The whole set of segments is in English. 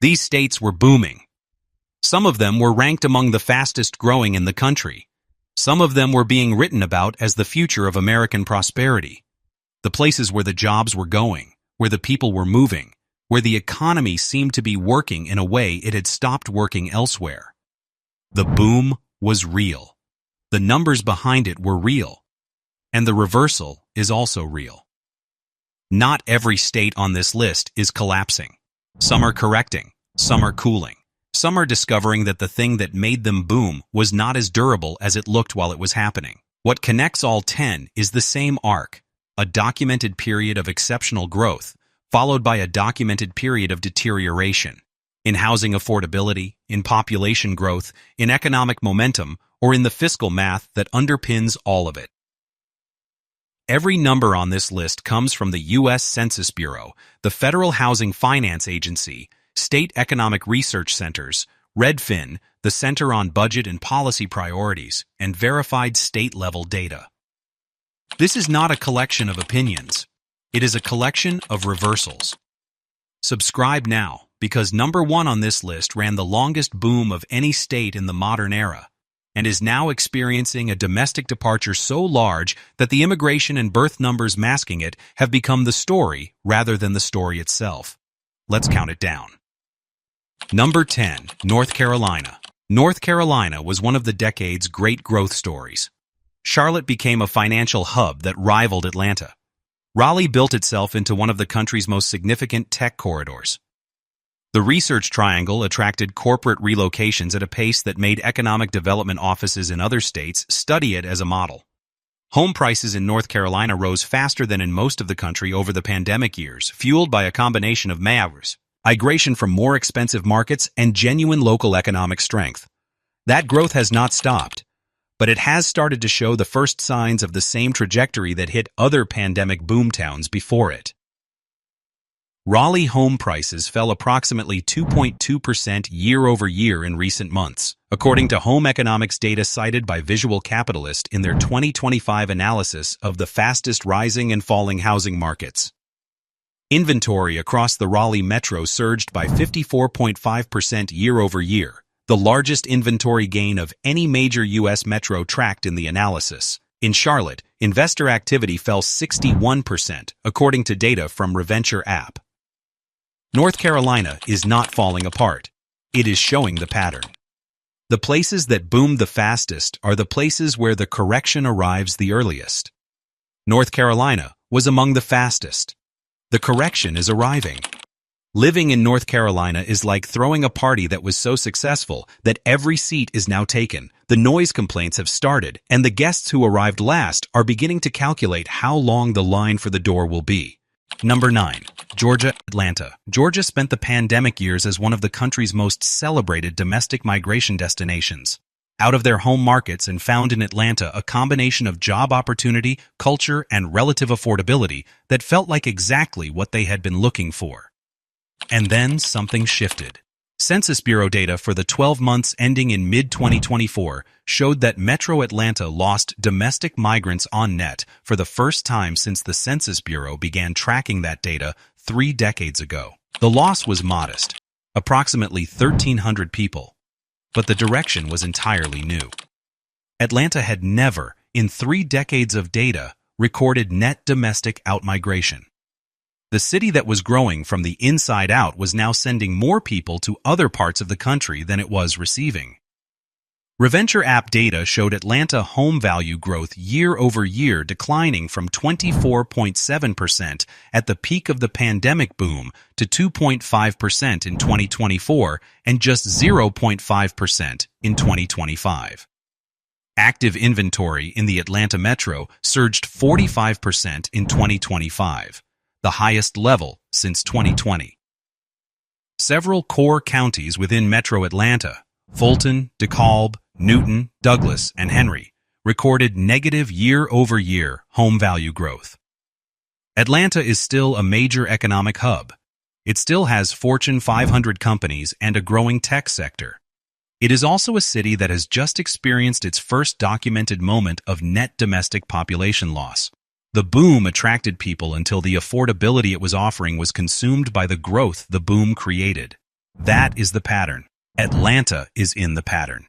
These states were booming. Some of them were ranked among the fastest growing in the country. Some of them were being written about as the future of American prosperity. The places where the jobs were going, where the people were moving, where the economy seemed to be working in a way it had stopped working elsewhere. The boom was real. The numbers behind it were real. And the reversal is also real. Not every state on this list is collapsing. Some are correcting. Some are cooling. Some are discovering that the thing that made them boom was not as durable as it looked while it was happening. What connects all 10 is the same arc, a documented period of exceptional growth, followed by a documented period of deterioration. In housing affordability, in population growth, in economic momentum, or in the fiscal math that underpins all of it. Every number on this list comes from the U.S. Census Bureau, the Federal Housing Finance Agency, State Economic Research Centers, Redfin, the Center on Budget and Policy Priorities, and verified state-level data. This is not a collection of opinions. It is a collection of reversals. Subscribe now, because number 1 on this list ran the longest boom of any state in the modern era, and is now experiencing a domestic departure so large that the immigration and birth numbers masking it have become the story rather than the story itself. Let's count it down. Number 10, North Carolina. North Carolina was one of the decade's great growth stories. Charlotte became a financial hub that rivaled Atlanta. Raleigh built itself into one of the country's most significant tech corridors. The Research Triangle attracted corporate relocations at a pace that made economic development offices in other states study it as a model. Home prices in North Carolina rose faster than in most of the country over the pandemic years, fueled by a combination of migration from more expensive markets and genuine local economic strength. That growth has not stopped, but it has started to show the first signs of the same trajectory that hit other pandemic boomtowns before it. Raleigh home prices fell approximately 2.2% year-over-year in recent months, according to home economics data cited by Visual Capitalist in their 2025 analysis of the fastest rising and falling housing markets. Inventory across the Raleigh metro surged by 54.5% year-over-year, the largest inventory gain of any major U.S. metro tracked in the analysis. In Charlotte, investor activity fell 61%, according to data from Reventure app. North Carolina is not falling apart. It is showing the pattern. The places that boomed the fastest are the places where the correction arrives the earliest. North Carolina was among the fastest. The correction is arriving. Living in North Carolina is like throwing a party that was so successful that every seat is now taken, the noise complaints have started, and the guests who arrived last are beginning to calculate how long the line for the door will be. Number 9. Georgia, Atlanta. Georgia spent the pandemic years as one of the country's most celebrated domestic migration destinations. Out of their home markets and found in Atlanta a combination of job opportunity, culture, and relative affordability that felt like exactly what they had been looking for. And then something shifted. Census Bureau data for the 12 months ending in mid-2024 showed that Metro Atlanta lost domestic migrants on net for the first time since the Census Bureau began tracking that data 3 decades ago. The loss was modest, approximately 1,300 people, but the direction was entirely new. Atlanta had never, in 3 decades of data, recorded net domestic outmigration. The city that was growing from the inside out was now sending more people to other parts of the country than it was receiving. Reventure app data showed Atlanta home value growth year-over-year declining from 24.7% at the peak of the pandemic boom to 2.5% in 2024 and just 0.5% in 2025. Active inventory in the Atlanta metro surged 45% in 2025. The highest level since 2020. Several core counties within Metro Atlanta, Fulton, DeKalb, Newton, Douglas, and Henry, recorded negative year-over-year home value growth. Atlanta is still a major economic hub. It still has Fortune 500 companies and a growing tech sector. It is also a city that has just experienced its first documented moment of net domestic population loss. The boom attracted people until the affordability it was offering was consumed by the growth the boom created. That is the pattern. Atlanta is in the pattern.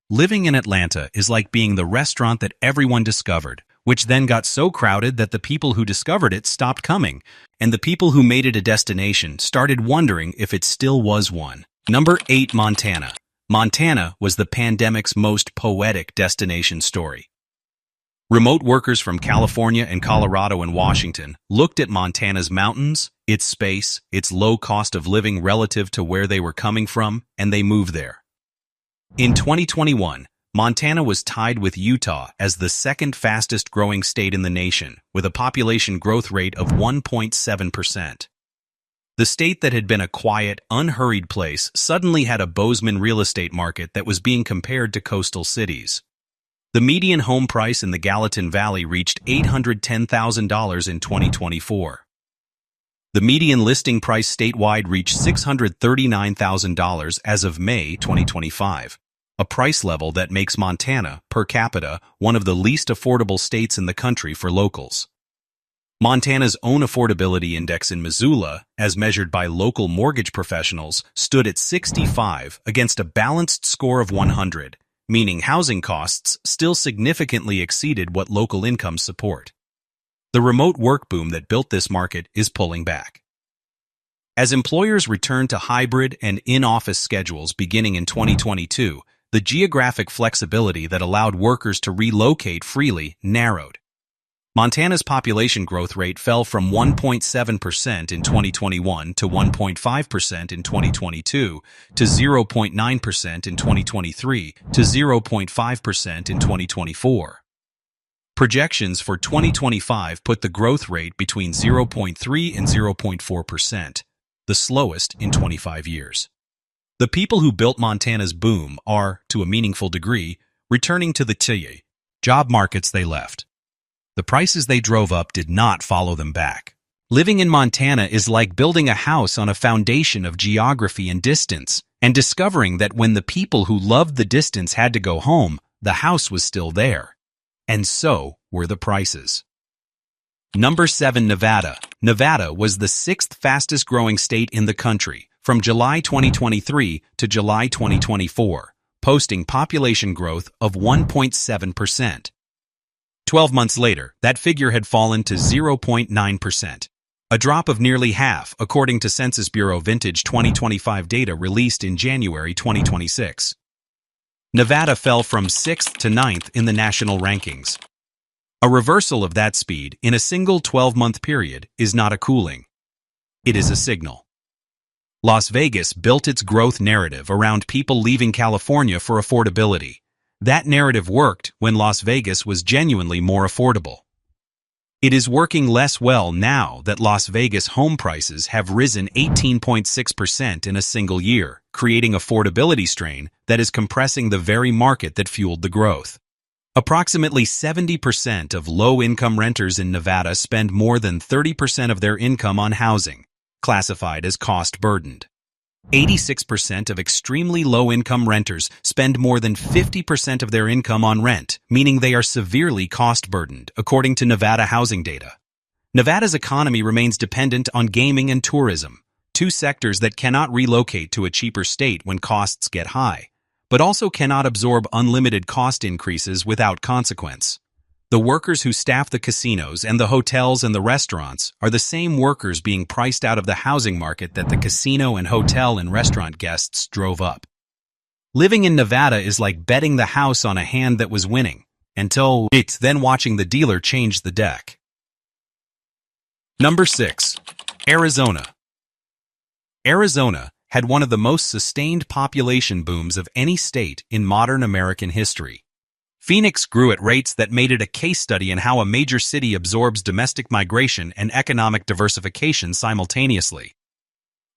Living in Atlanta is like being the restaurant that everyone discovered, which then got so crowded that the people who discovered it stopped coming, and the people who made it a destination started wondering if it still was one. Number 8. Montana. Montana was the pandemic's most poetic destination story. Remote workers from California and Colorado and Washington looked at Montana's mountains, its space, its low cost of living relative to where they were coming from, and they moved there. In 2021, Montana was tied with Utah as the second fastest growing state in the nation, with a population growth rate of 1.7%. The state that had been a quiet, unhurried place suddenly had a Bozeman real estate market that was being compared to coastal cities. The median home price in the Gallatin Valley reached $810,000 in 2024. The median listing price statewide reached $639,000 as of May 2025, a price level that makes Montana, per capita, one of the least affordable states in the country for locals. Montana's own affordability index in Missoula, as measured by local mortgage professionals, stood at 65 against a balanced score of 100, meaning housing costs still significantly exceeded what local incomes support. The remote work boom that built this market is pulling back. As employers return to hybrid and in-office schedules beginning in 2022, the geographic flexibility that allowed workers to relocate freely narrowed. Montana's population growth rate fell from 1.7% in 2021 to 1.5% in 2022 to 0.9% in 2023 to 0.5% in 2024. Projections for 2025 put the growth rate between 0.3 and 0.4%, the slowest in 25 years. The people who built Montana's boom are, to a meaningful degree, returning to the job markets they left. The prices they drove up did not follow them back. Living in Montana is like building a house on a foundation of geography and distance, and discovering that when the people who loved the distance had to go home, the house was still there. And so were the prices. Number 7. Nevada. Nevada was the 6th fastest growing state in the country from July 2023 to July 2024, posting population growth of 1.7%. 12 months later, that figure had fallen to 0.9%, a drop of nearly half according to Census Bureau Vintage 2025 data released in January 2026. Nevada fell from 6th to 9th in the national rankings. A reversal of that speed in a single 12-month period is not a cooling. It is a signal. Las Vegas built its growth narrative around people leaving California for affordability. That narrative worked when Las Vegas was genuinely more affordable. It is working less well now that Las Vegas home prices have risen 18.6% in a single year, creating affordability strain that is compressing the very market that fueled the growth. Approximately 70% of low-income renters in Nevada spend more than 30% of their income on housing, classified as cost-burdened. 86% of extremely low-income renters spend more than 50% of their income on rent, meaning they are severely cost-burdened, according to Nevada housing data. Nevada's economy remains dependent on gaming and tourism, two sectors that cannot relocate to a cheaper state when costs get high, but also cannot absorb unlimited cost increases without consequence. The workers who staff the casinos and the hotels and the restaurants are the same workers being priced out of the housing market that the casino and hotel and restaurant guests drove up. Living in Nevada is like betting the house on a hand that was winning, until it's then watching the dealer change the deck. Number 6. Arizona. Arizona had one of the most sustained population booms of any state in modern American history. Phoenix grew at rates that made it a case study in how a major city absorbs domestic migration and economic diversification simultaneously.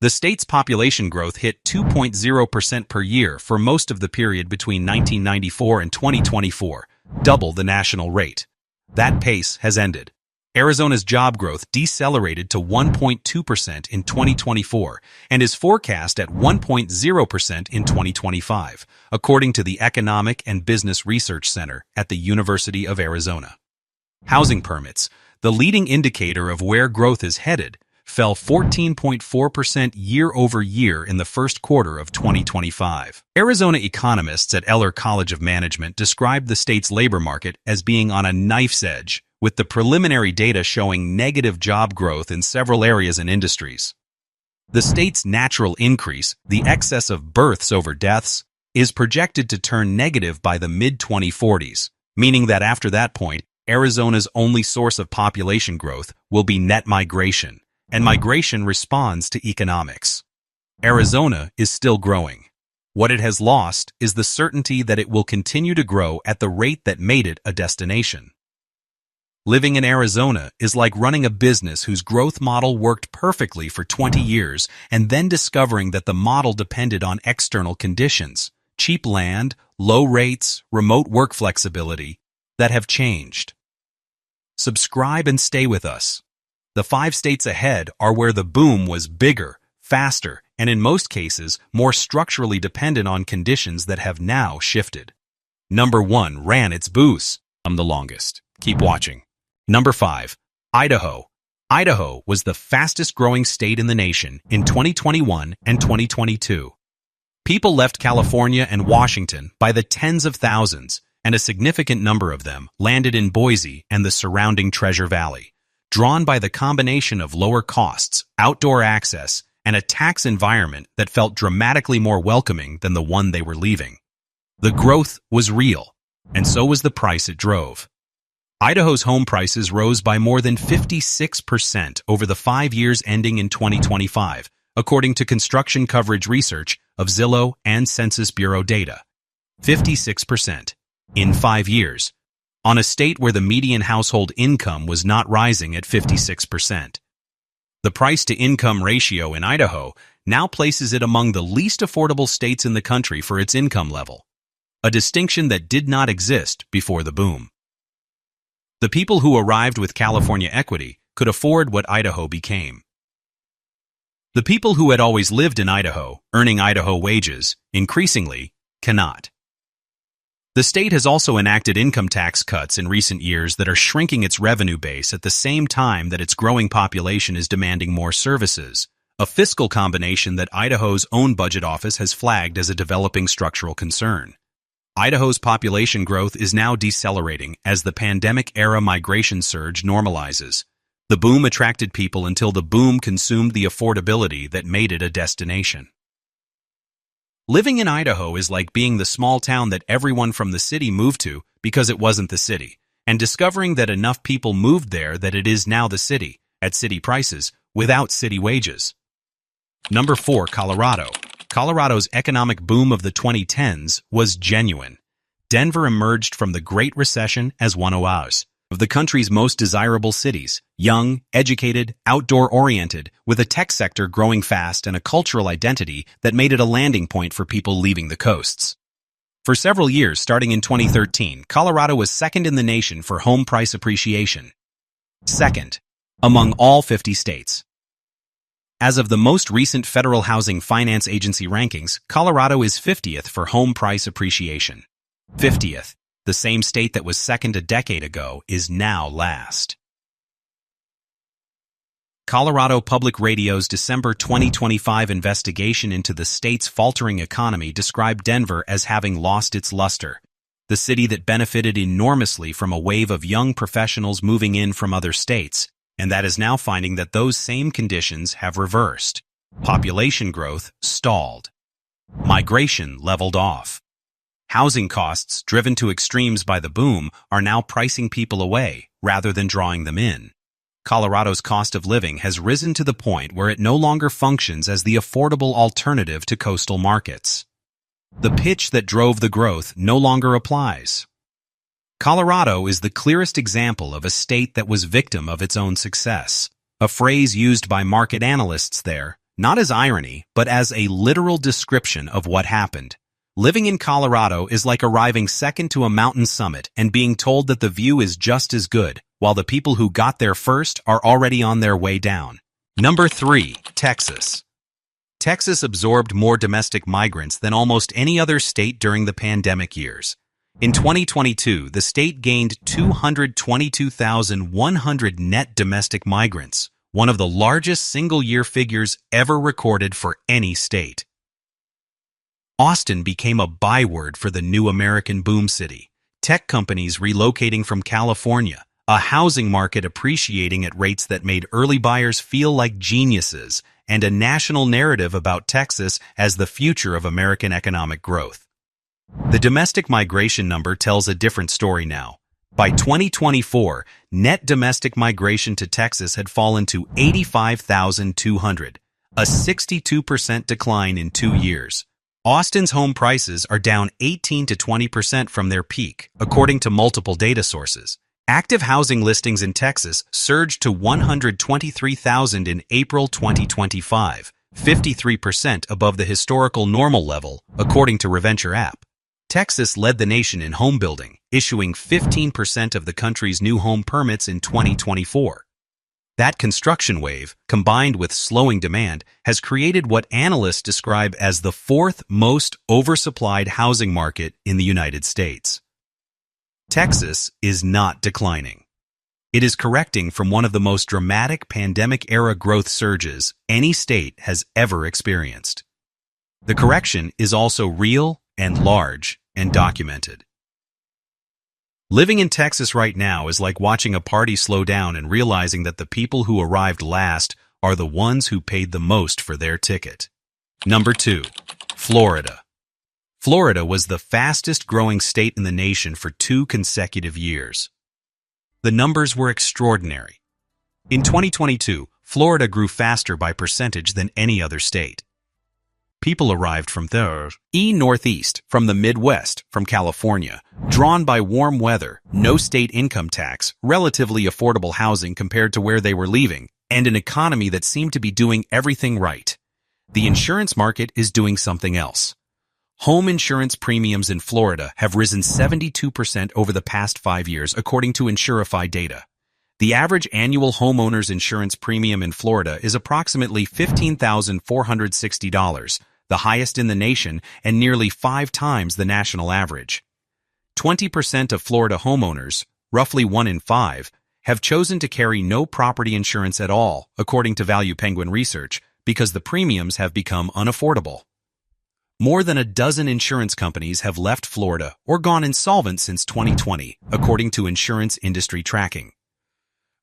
The state's population growth hit 2.0% per year for most of the period between 1994 and 2024, double the national rate. That pace has ended. Arizona's job growth decelerated to 1.2% in 2024 and is forecast at 1.0% in 2025, according to the Economic and Business Research Center at the University of Arizona. Housing permits, the leading indicator of where growth is headed, fell 14.4% year-over-year in the first quarter of 2025. Arizona economists at Eller College of Management described the state's labor market as being on a knife's edge, with the preliminary data showing negative job growth in several areas and industries. The state's natural increase, the excess of births over deaths, is projected to turn negative by the mid-2040s, meaning that after that point, Arizona's only source of population growth will be net migration, and migration responds to economics. Arizona is still growing. What it has lost is the certainty that it will continue to grow at the rate that made it a destination. Living in Arizona is like running a business whose growth model worked perfectly for 20 years and then discovering that the model depended on external conditions, cheap land, low rates, remote work flexibility, that have changed. Subscribe and stay with us. The 5 states ahead are where the boom was bigger, faster, and in most cases, more structurally dependent on conditions that have now shifted. Number 1 ran its boost. The longest. Keep watching. Number 5. Idaho. Idaho was the fastest growing state in the nation in 2021 and 2022. People left California and Washington by the tens of thousands, and a significant number of them landed in Boise and the surrounding Treasure Valley, drawn by the combination of lower costs, outdoor access, and a tax environment that felt dramatically more welcoming than the one they were leaving. The growth was real, and so was the price it drove. Idaho's home prices rose by more than 56% over the 5 years ending in 2025, according to construction coverage research of Zillow and Census Bureau data. 56% in 5 years, on a state where the median household income was not rising at 56%. The price-to-income ratio in Idaho now places it among the least affordable states in the country for its income level, a distinction that did not exist before the boom. The people who arrived with California equity could afford what Idaho became. The people who had always lived in Idaho, earning Idaho wages, increasingly cannot. The state has also enacted income tax cuts in recent years that are shrinking its revenue base at the same time that its growing population is demanding more services, a fiscal combination that Idaho's own budget office has flagged as a developing structural concern. Idaho's population growth is now decelerating as the pandemic-era migration surge normalizes. The boom attracted people until the boom consumed the affordability that made it a destination. Living in Idaho is like being the small town that everyone from the city moved to because it wasn't the city, and discovering that enough people moved there that it is now the city, at city prices, without city wages. Number 4, Colorado. Colorado's economic boom of the 2010s was genuine. Denver emerged from the Great Recession as one of the country's most desirable cities, young, educated, outdoor-oriented, with a tech sector growing fast and a cultural identity that made it a landing point for people leaving the coasts. For several years, starting in 2013, Colorado was second in the nation for home price appreciation. Second, among all 50 states. As of the most recent Federal Housing Finance Agency rankings, Colorado is 50th for home price appreciation. 50th, the same state that was second a decade ago, is now last. Colorado Public Radio's December 2025 investigation into the state's faltering economy described Denver as having lost its luster, the city that benefited enormously from a wave of young professionals moving in from other states, and that is now finding that those same conditions have reversed. Population growth stalled. Migration leveled off. Housing costs, driven to extremes by the boom, are now pricing people away rather than drawing them in. Colorado's cost of living has risen to the point where it no longer functions as the affordable alternative to coastal markets. The pitch that drove the growth no longer applies. Colorado is the clearest example of a state that was victim of its own success, a phrase used by market analysts there, not as irony, but as a literal description of what happened. Living in Colorado is like arriving second to a mountain summit and being told that the view is just as good, while the people who got there first are already on their way down. Number 3, Texas. Texas absorbed more domestic migrants than almost any other state during the pandemic years. In 2022, the state gained 222,100 net domestic migrants, one of the largest single-year figures ever recorded for any state. Austin became a byword for the new American boom city. Tech companies relocating from California, a housing market appreciating at rates that made early buyers feel like geniuses, and a national narrative about Texas as the future of American economic growth. The domestic migration number tells a different story now. By 2024, net domestic migration to Texas had fallen to 85,200, a 62% decline in 2 years. Austin's home prices are down 18 to 20% from their peak, according to multiple data sources. Active housing listings in Texas surged to 123,000 in April 2025, 53% above the historical normal level, according to Reventure app. Texas led the nation in home building, issuing 15% of the country's new home permits in 2024. That construction wave, combined with slowing demand, has created what analysts describe as the fourth most oversupplied housing market in the United States. Texas is not declining. It is correcting from one of the most dramatic pandemic-era growth surges any state has ever experienced. The correction is also real and large and documented. Living in Texas right now is like watching a party slow down and realizing that the people who arrived last are the ones who paid the most for their ticket. Number 2. Florida. Florida was the fastest growing state in the nation for 2 consecutive years. The numbers were extraordinary. In 2022, Florida grew faster by percentage than any other state. People arrived from the Northeast, from the Midwest, from California, drawn by warm weather, no state income tax, relatively affordable housing compared to where they were leaving, and an economy that seemed to be doing everything right. The insurance market is doing something else. Home insurance premiums in Florida have risen 72% over the past 5 years, according to Insurify data. The average annual homeowner's insurance premium in Florida is approximately $15,460, the highest in the nation and nearly 5 times the national average. 20% of Florida homeowners, roughly 1 in 5, have chosen to carry no property insurance at all, according to Value Penguin research, because the premiums have become unaffordable. More than a dozen insurance companies have left Florida or gone insolvent since 2020, according to insurance industry tracking.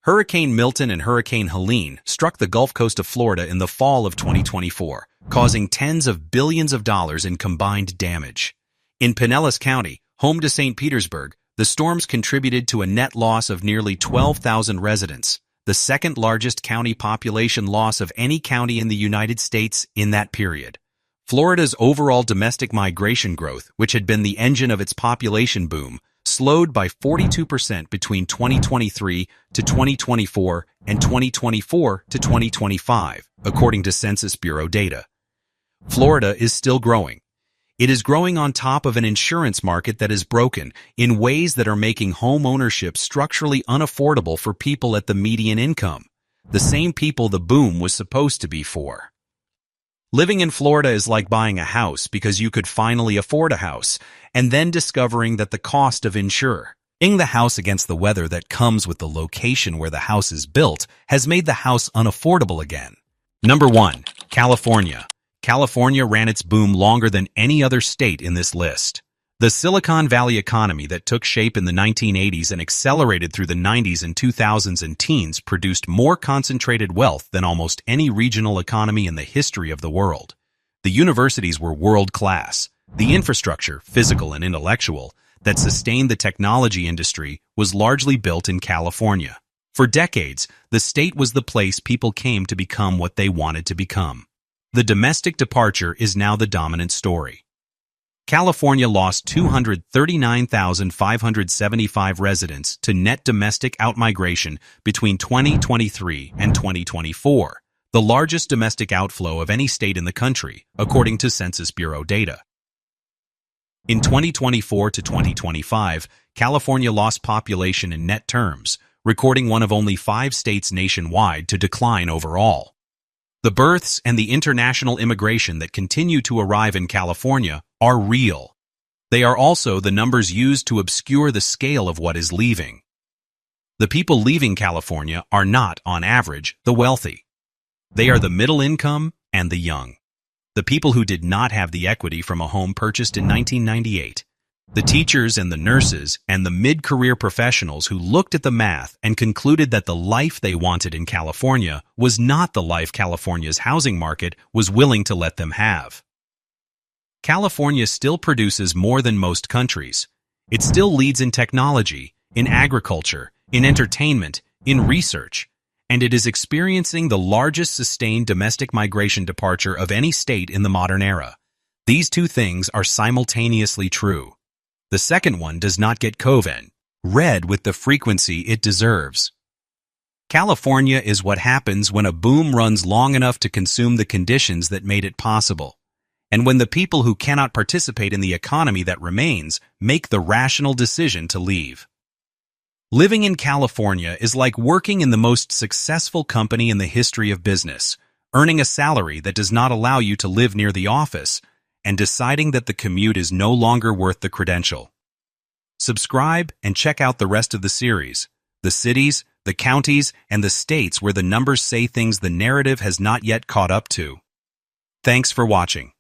Hurricane Milton and Hurricane Helene struck the Gulf Coast of Florida in the fall of 2024, causing tens of billions of dollars in combined damage. In Pinellas County, home to St. Petersburg, the storms contributed to a net loss of nearly 12,000 residents, the second largest county population loss of any county in the United States in that period. Florida's overall domestic migration growth, which had been the engine of its population boom, slowed by 42% between 2023 to 2024 and 2024 to 2025, according to Census Bureau data. Florida is still growing. It is growing on top of an insurance market that is broken in ways that are making home ownership structurally unaffordable for people at the median income, the same people the boom was supposed to be for. Living in Florida is like buying a house because you could finally afford a house, and then discovering that the cost of insuring the house against the weather that comes with the location where the house is built has made the house unaffordable again. Number 1. California. California ran its boom longer than any other state in this list. The Silicon Valley economy that took shape in the 1980s and accelerated through the 90s and 2000s and teens produced more concentrated wealth than almost any regional economy in the history of the world. The universities were world-class. The infrastructure, physical and intellectual, that sustained the technology industry was largely built in California. For decades, the state was the place people came to become what they wanted to become. The domestic departure is now the dominant story. California lost 239,575 residents to net domestic outmigration between 2023 and 2024, the largest domestic outflow of any state in the country, according to Census Bureau data. In 2024 to 2025, California lost population in net terms, recording one of only 5 states nationwide to decline overall. The births and the international immigration that continue to arrive in California are real. They are also the numbers used to obscure the scale of what is leaving. The people leaving California are not, on average, the wealthy. They are the middle income and the young. The people who did not have the equity from a home purchased in 1998. The teachers and the nurses and the mid-career professionals who looked at the math and concluded that the life they wanted in California was not the life California's housing market was willing to let them have. California still produces more than most countries. It still leads in technology, in agriculture, in entertainment, in research, and it is experiencing the largest sustained domestic migration departure of any state in the modern era. These two things are simultaneously true. The second one does not get read with the frequency it deserves. California is what happens when a boom runs long enough to consume the conditions that made it possible, and when the people who cannot participate in the economy that remains make the rational decision to leave. Living in California is like working in the most successful company in the history of business, earning a salary that does not allow you to live near the office, and deciding that the commute is no longer worth the credential. Subscribe and check out the rest of the series, the cities, the counties, and the states where the numbers say things the narrative has not yet caught up to. Thanks for watching.